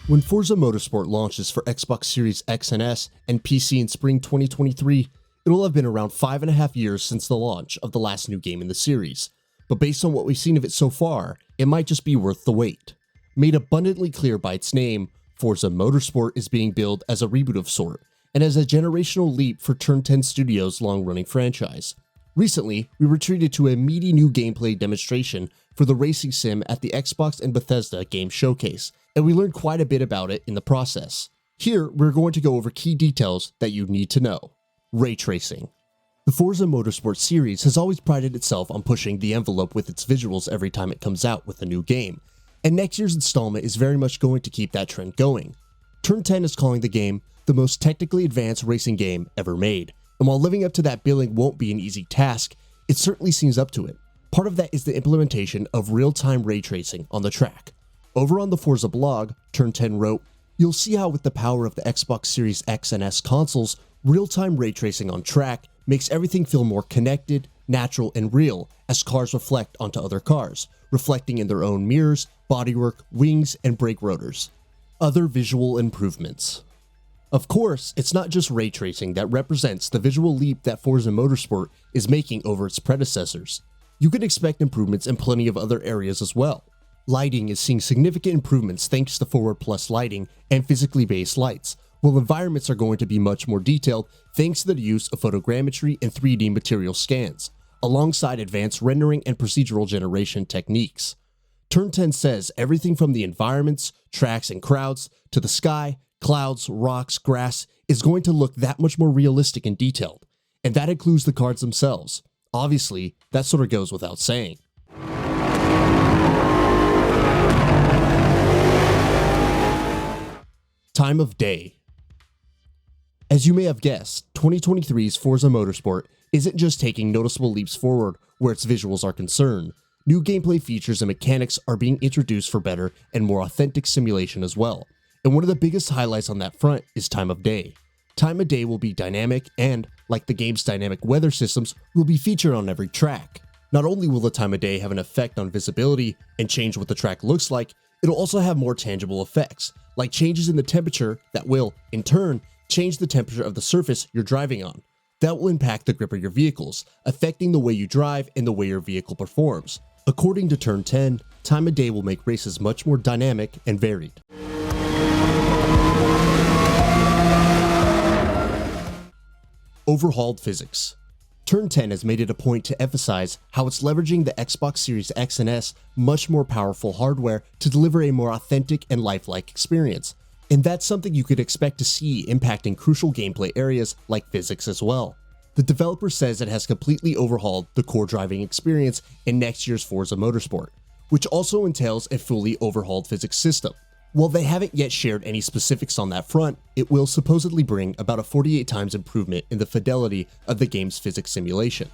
When Forza Motorsport launches for Xbox Series X and S and PC in spring 2023, it'll have been around 5.5 years since the launch of the last new game in the series, but based on what we've seen of it so far, it might just be worth the wait. Made abundantly clear by its name, Forza Motorsport is being billed as a reboot of sort, and as a generational leap for Turn 10 Studios' long-running franchise. Recently, we were treated to a meaty new gameplay demonstration for the racing sim at the Xbox and Bethesda Games showcase, and we learned quite a bit about it in the process. Here, we're going to go over key details that you need to know. Ray tracing. The Forza Motorsport series has always prided itself on pushing the envelope with its visuals every time it comes out with a new game, and next year's installment is very much going to keep that trend going. Turn 10 is calling the game the most technically advanced racing game ever made, and while living up to that billing won't be an easy task, it certainly seems up to it. Part of that is the implementation of real-time ray tracing on the track. Over on the Forza blog, Turn 10 wrote, "You'll see how with the power of the Xbox Series X and S consoles, real-time ray tracing on track makes everything feel more connected, natural, and real as cars reflect onto other cars, reflecting in their own mirrors, bodywork, wings, and brake rotors." Other visual improvements. Of course, it's not just ray tracing that represents the visual leap that Forza Motorsport is making over its predecessors. You can expect improvements in plenty of other areas as well. Lighting is seeing significant improvements thanks to Forward Plus lighting and physically based lights, while environments are going to be much more detailed thanks to the use of photogrammetry and 3D material scans, alongside advanced rendering and procedural generation techniques. Turn 10 says everything from the environments, tracks, and crowds to the sky, clouds, rocks, grass is going to look that much more realistic and detailed, and that includes the cars themselves. Obviously, that sort of goes without saying. Time of day. As you may have guessed, 2023's Forza Motorsport isn't just taking noticeable leaps forward where its visuals are concerned. New gameplay features and mechanics are being introduced for better and more authentic simulation as well. And one of the biggest highlights on that front is time of day. Time of day will be dynamic and, like the game's dynamic weather systems, will be featured on every track. Not only will the time of day have an effect on visibility and change what the track looks like, it'll also have more tangible effects, like changes in the temperature that will, in turn, change the temperature of the surface you're driving on. That will impact the grip of your vehicles, affecting the way you drive and the way your vehicle performs. According to Turn 10, time of day will make races much more dynamic and varied. Overhauled physics. Turn 10 has made it a point to emphasize how it's leveraging the Xbox Series X and S much more powerful hardware to deliver a more authentic and lifelike experience. And that's something you could expect to see impacting crucial gameplay areas like physics as well. The developer says it has completely overhauled the core driving experience in next year's Forza Motorsport, which also entails a fully overhauled physics system. While they haven't yet shared any specifics on that front, it will supposedly bring about a 48 times improvement in the fidelity of the game's physics simulation.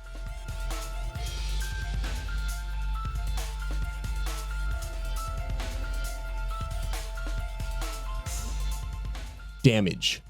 Damage.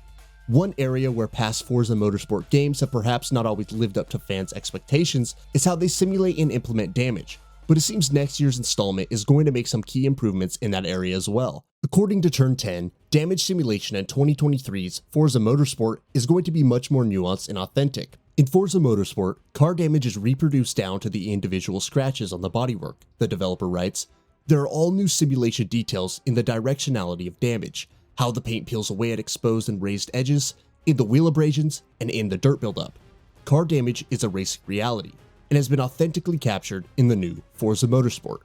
One area where past Forza Motorsport games have perhaps not always lived up to fans' expectations is how they simulate and implement damage, but it seems next year's installment is going to make some key improvements in that area as well. According to Turn 10, damage simulation in 2023's Forza Motorsport is going to be much more nuanced and authentic. In Forza Motorsport, car damage is reproduced down to the individual scratches on the bodywork, the developer writes. There are all new simulation details in the directionality of damage, how the paint peels away at exposed and raised edges, in the wheel abrasions, and in the dirt buildup. Car damage is a racing reality, and has been authentically captured in the new Forza Motorsport.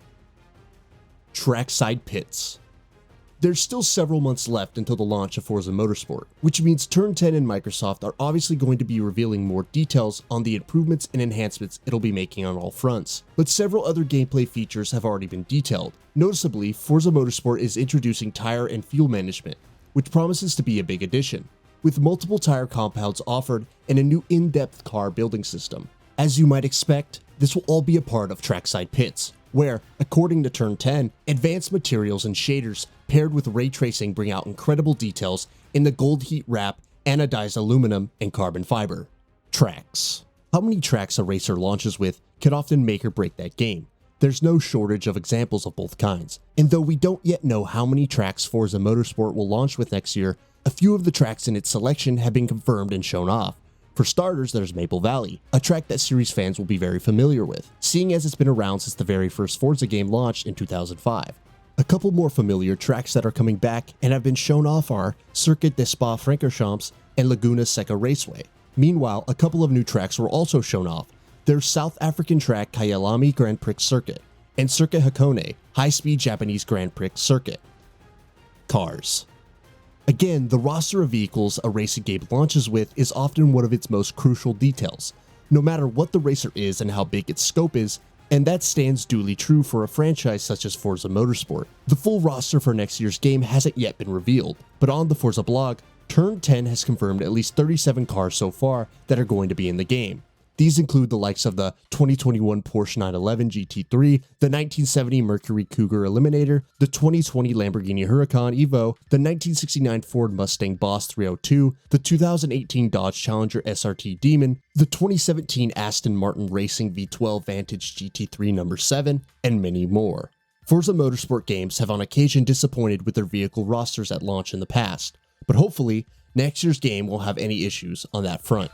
Trackside pits. There's still several months left until the launch of Forza Motorsport, which means Turn 10 and Microsoft are obviously going to be revealing more details on the improvements and enhancements it'll be making on all fronts. But several other gameplay features have already been detailed. Noticeably, Forza Motorsport is introducing tire and fuel management, which promises to be a big addition, with multiple tire compounds offered and a new in-depth car building system. As you might expect, this will all be a part of Trackside Pits, where, according to Turn 10, advanced materials and shaders paired with ray tracing bring out incredible details in the gold heat wrap, anodized aluminum, and carbon fiber. Tracks. How many tracks a racer launches with could often make or break that game. There's no shortage of examples of both kinds, and though we don't yet know how many tracks Forza Motorsport will launch with next year, a few of the tracks in its selection have been confirmed and shown off. For starters, there's Maple Valley, a track that series fans will be very familiar with, seeing as it's been around since the very first Forza game launched in 2005. A couple more familiar tracks that are coming back and have been shown off are Circuit des Spa-Francorchamps and Laguna Seca Raceway. Meanwhile, a couple of new tracks were also shown off. There's South African track Kyalami Grand Prix Circuit, and Circuit Hakone, high-speed Japanese Grand Prix Circuit. Cars. Again, the roster of vehicles a racing game launches with is often one of its most crucial details, no matter what the racer is and how big its scope is, and that stands duly true for a franchise such as Forza Motorsport. The full roster for next year's game hasn't yet been revealed, but on the Forza blog, Turn 10 has confirmed at least 37 cars so far that are going to be in the game. These include the likes of the 2021 Porsche 911 GT3, the 1970 Mercury Cougar Eliminator, the 2020 Lamborghini Huracan Evo, the 1969 Ford Mustang Boss 302, the 2018 Dodge Challenger SRT Demon, the 2017 Aston Martin Racing V12 Vantage GT3 No. 7, and many more. Forza Motorsport games have on occasion disappointed with their vehicle rosters at launch in the past, but hopefully, next year's game won't have any issues on that front.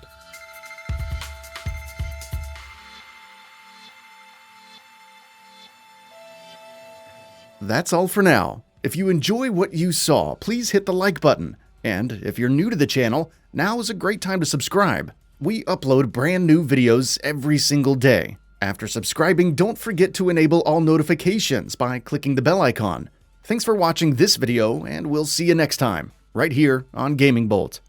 That's all for now. If you enjoy what you saw, please hit the like button. And if you're new to the channel, now is a great time to subscribe. We upload brand new videos every single day. After subscribing, don't forget to enable all notifications by clicking the bell icon. Thanks for watching this video, and we'll see you next time, right here on GamingBolt.